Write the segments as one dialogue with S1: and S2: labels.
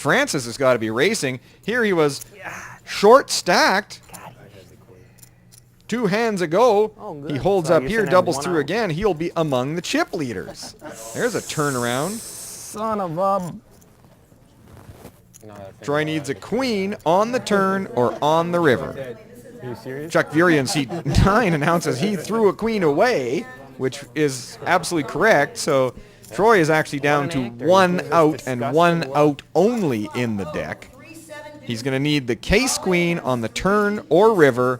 S1: Francis has got to be racing. Here he was short stacked. 2 hands ago.
S2: Oh, good.
S1: He holds
S2: So
S1: up
S2: you
S1: here,
S2: shouldn't have
S1: doubles
S2: one
S1: through
S2: out.
S1: again. He'll be among the chip leaders. There's a turnaround.
S2: Son of a...
S1: Troy needs a queen on the turn or on the river.
S2: Are you serious?
S1: Chuck Fury in seat 9 announces he threw a queen away, which is absolutely correct. So Troy is actually down to 1 out and 1 out only in the deck. He's going to need the case queen on the turn or river,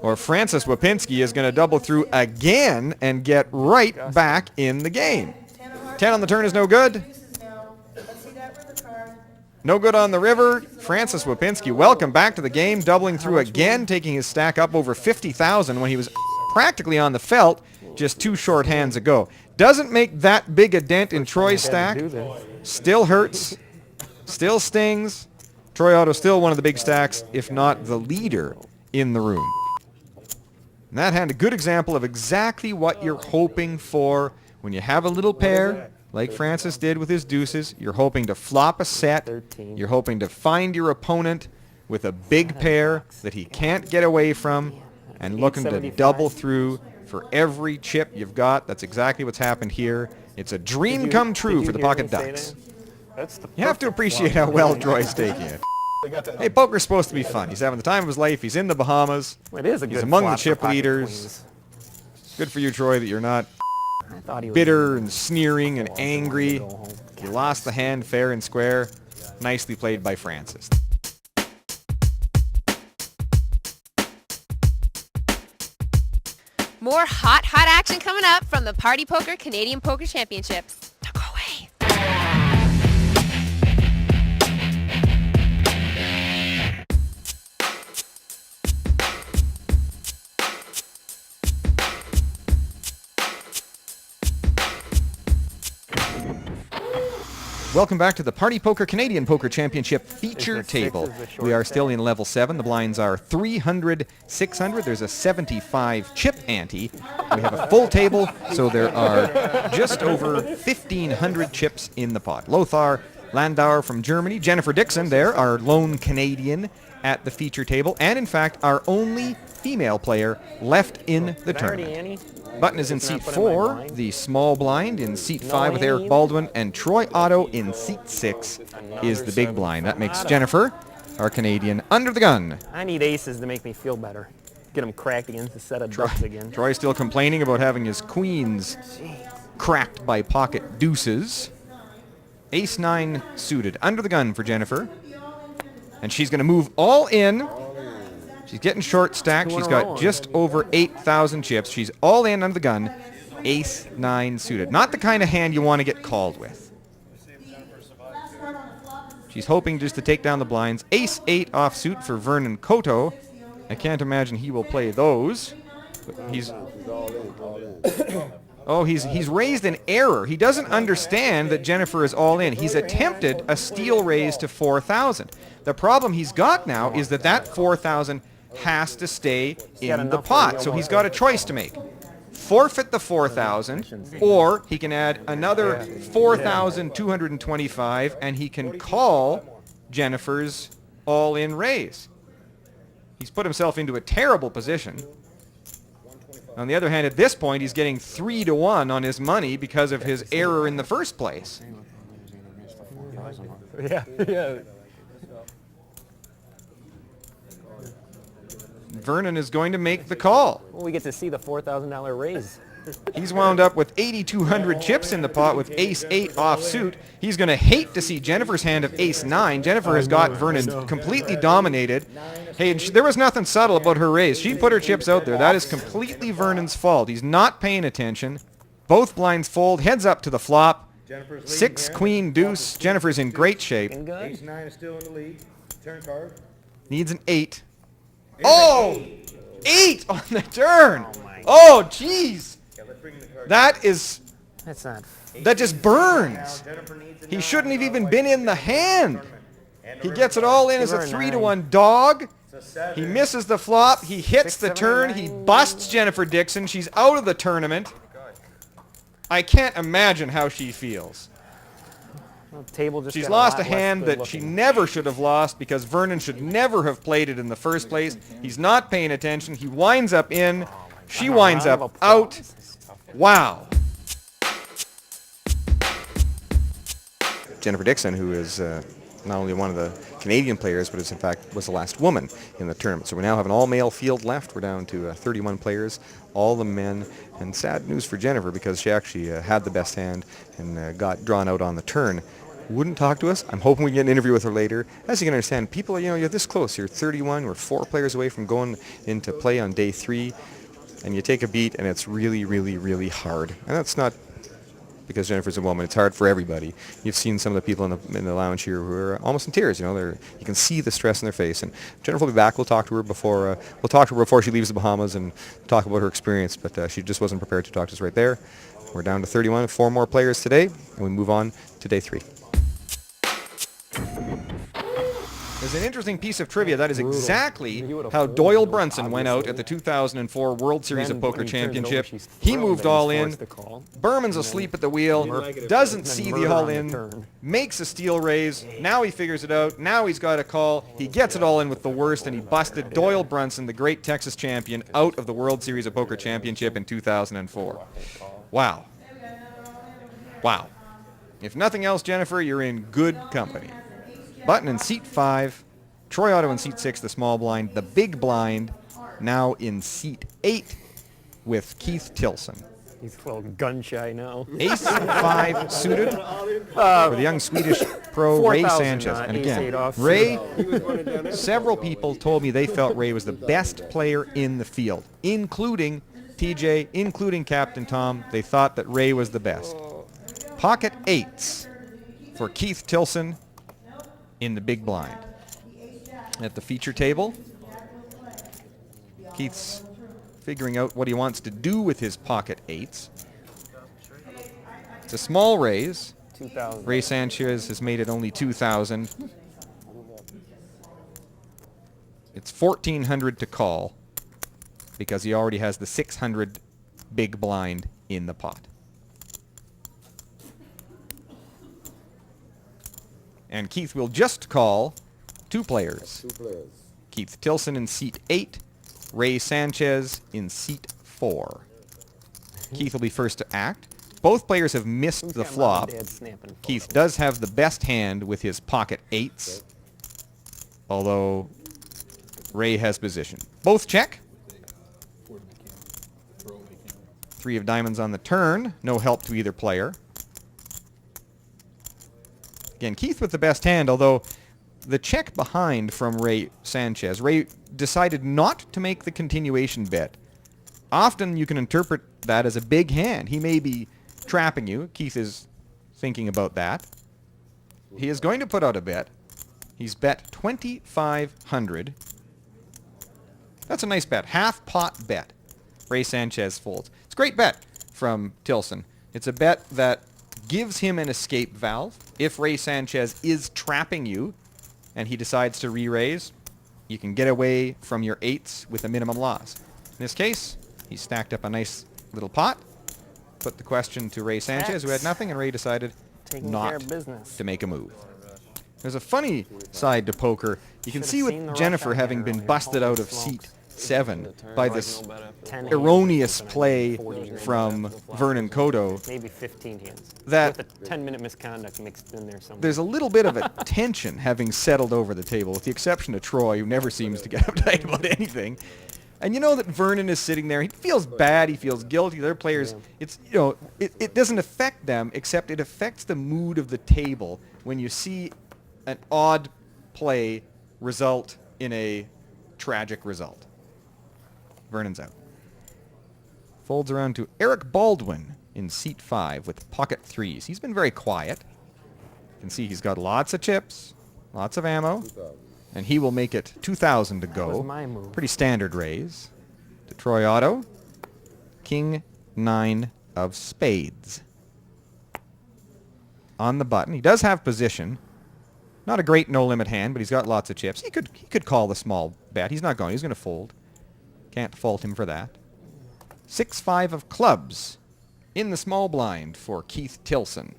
S1: or Francis Wapinski is going to double through again and get right back in the game. 10 on the turn is no good. No good on the river. Francis Wapinski, welcome back to the game, doubling through again, taking his stack up over 50,000 when he was practically on the felt just 2 short hands ago. Doesn't make that big a dent in Troy's stack. Still hurts. Still stings. Troy Otto still one of the big stacks, if not the leader in the room. And that hand, a good example of exactly what you're hoping for when you have a little pair, like Francis did with his deuces. You're hoping to flop a set.
S2: 13.
S1: You're hoping to find your opponent with a big pair that he can't get away from and looking to
S2: 875.
S1: double through for every chip you've got. That's exactly what's happened here. It's a dream come true for the Pocket Ducks. You have to appreciate how well Troy's taking it. Hey, poker's supposed to be fun. He's having the time of his life. He's in the Bahamas.
S2: It is a
S1: He's
S2: good
S1: among the
S2: flop for
S1: chip
S2: pocket
S1: leaders.
S2: queens.
S1: Good for you, Troy, that you're not
S2: I thought he was
S1: bitter and sneering and angry.
S2: Go home.
S1: You lost the hand fair and square. Nicely played by Francis.
S3: More hot action coming up from the Party Poker Canadian Poker Championships. Don't go away.
S1: Welcome back to the Party Poker Canadian Poker Championship feature
S2: the six
S1: table.
S2: is the short
S1: We are still
S2: stack.
S1: in level 7. The blinds are 300, 600. There's a 75 chip ante. We have a full table, so there are just over 1,500 chips in the pot. Lothar Landauer from Germany, Jennifer Dixon there, our lone Canadian at the feature table, and in fact our only female player left in the tournament.
S2: Annie?
S1: Button is in
S2: It's not
S1: seat
S2: put in my
S1: 4,
S2: blind.
S1: the small blind. In seat
S2: No
S1: 5 with Eric
S2: Annie.
S1: Baldwin, and Troy Otto in seat 6 is the big blind. That makes Jennifer, our Canadian, under the gun.
S2: I need aces to make me feel better. Get them cracked against a set of ducks again.
S1: Troy still complaining about having his queens cracked by pocket deuces. Ace 9 suited, under the gun for Jennifer. And she's going to move all in. She's getting short stacked.
S2: Two in
S1: She's
S2: a
S1: got
S2: row.
S1: just over 8,000 chips. She's all in under the gun. Ace 9 suited. Not the kind of hand you want to get called with. She's hoping just to take down the blinds. Ace 8 offsuit for Vernon Koto. I can't imagine he will play those. But he's oh, he's raised an error. He doesn't understand that Jennifer is all in. He's attempted a steal raise to 4,000. The problem he's got now is that 4,000 has to stay in the pot. So he's got a choice to make. Forfeit the 4,000, or he can add another 4,225, and he can call Jennifer's all-in raise. He's put himself into a terrible position. On the other hand, at this point, he's getting 3-1 on his money because of his error in the first place.
S2: Yeah.
S1: Vernon is going to make the call.
S2: Well, we get to see the $4,000 raise.
S1: He's wound up with 8,200 chips in the pot with Ace 8 offsuit. He's going to hate to see Jennifer's hand of Ace 9. Jennifer has got Vernon completely dominated. Hey, and there was nothing subtle about her raise. She put her chips out there. That is completely Vernon's fault. He's not paying attention. Both blinds fold. Heads up to the flop. 6 queen deuce. Jennifer's in great shape.
S2: Looking good.
S4: Ace 9 is still in the lead. Turn card.
S1: Needs an 8. Oh! 8 on the turn. Oh, jeez.
S4: Yeah, let's bring in the card.
S1: That is...
S2: That's not.
S1: That just burns.
S4: Jennifer needs it
S1: He
S4: now.
S1: shouldn't have even been in the hand.
S4: And the
S1: He
S4: river
S1: gets it
S4: card.
S1: all in as a
S2: Give her a
S1: 3-1 dog.
S4: It's a 7.
S1: He misses the flop. He hits
S2: 6,
S1: the
S2: 7,
S1: turn.
S2: 9.
S1: He busts Jennifer Dixon. She's out of the tournament. I can't imagine how she feels.
S2: Well, the table just
S1: She's
S2: got
S1: lost a
S2: lot less
S1: hand
S2: good
S1: that she
S2: looking.
S1: never should have lost because Vernon should never have played it in the first place. He's not paying attention. He winds up in. She
S2: A
S1: winds
S2: round
S1: up
S2: of
S1: out.
S2: applause.
S1: Wow. Jennifer Dixon, who is not only one of the Canadian players, but is in fact was the last woman in the tournament. So we now have an all-male field left. We're down to 31 players, all the men. And sad news for Jennifer because she actually had the best hand and got drawn out on the turn. Wouldn't talk to us. I'm hoping we can get an interview with her later. As you can understand, people, you're this close. You're 31. We're 4 players away from going into play on day 3. And you take a beat, and it's really, really, really hard. And that's not because Jennifer's a woman. It's hard for everybody. You've seen some of the people in the lounge here who are almost in tears. You can see the stress in their face. And Jennifer will be back. We'll talk to her before she leaves the Bahamas and talk about her experience. But she just wasn't prepared to talk to us right there. We're down to 31. 4 more players today, and we move on to day 3. There's an interesting piece of trivia. That is exactly how Doyle Brunson went out at the 2004 World Series of Poker Championship. He moved all in. Berman's asleep at the wheel, doesn't see the all in, makes a steal raise. Now he figures it out. Now he's got a call. He gets it all in with the worst, and he busted Doyle Brunson, the great Texas champion, out of the World Series of Poker Championship in 2004. Wow. Wow. If nothing else, Jennifer, you're in good company. Button in seat 5, Troy Otto in seat 6, the small blind, the big blind now in seat 8 with Keith Tilson.
S2: He's a little gun shy now.
S1: Ace 5 suited for the young Swedish pro Ray
S2: 4,000,
S1: Sanchez. And
S2: ace
S1: again,
S2: 8 off.
S1: Ray, several people told me they felt Ray was the best player in the field, including TJ, including Captain Tom. They thought that Ray was the best. Pocket 8s for Keith Tilson in the big blind. At the feature table, Keith's figuring out what he wants to do with his pocket 8s. It's a small raise.
S2: 2,000.
S1: Ray Sanchez has made it only 2,000. It's 1,400 to call because he already has the 600 big blind in the pot. And Keith will just call 2 players.
S4: 2 players.
S1: Keith Tilson in seat 8, Ray Sanchez in seat 4. Keith will be first to act. Both players have missed the flop. Keith does have the best hand with his pocket 8s, although Ray has position. Both check. 3 of diamonds on the turn. No help to either player. Again, Keith with the best hand, although the check behind from Ray Sanchez. Ray decided not to make the continuation bet. Often you can interpret that as a big hand. He may be trapping you. Keith is thinking about that. He is going to put out a bet. He's bet 2,500. That's a nice bet. Half pot bet. Ray Sanchez folds. It's a great bet from Tilson. It's a bet that gives him an escape valve. If Ray Sanchez is trapping you and he decides to re-raise, you can get away from your 8s with a minimum loss. In this case, he stacked up a nice little pot, put the question to Ray Sanchez, who had nothing, and Ray decided not to make a move. There's a funny side to poker. You can see with Jennifer having been busted out of seat 7 by this erroneous play from Vernon Cotto.
S2: Maybe 15 hands.
S1: That
S2: with a 10-minute misconduct mixed in there somewhere.
S1: there's a little bit of a tension having settled over the table, with the exception of Troy, who never seems to get uptight about anything. And you know that Vernon is sitting there. He feels bad. He feels guilty. Their players, it doesn't affect them, except it affects the mood of the table when you see an odd play result in a tragic result. Vernon's out. Folds around to Eric Baldwin in seat 5 with pocket 3s. He's been very quiet. You can see he's got lots of chips, lots of ammo, and he will make it 2,000 to go.
S2: That was my move.
S1: Pretty standard raise. To Troy Otto, King 9 of spades. On the button. He does have position. Not a great no-limit hand, but he's got lots of chips. He could call the small bet. He's not going. He's going to fold. Can't fault him for that. 6-5 of clubs in the small blind for Keith Tilson.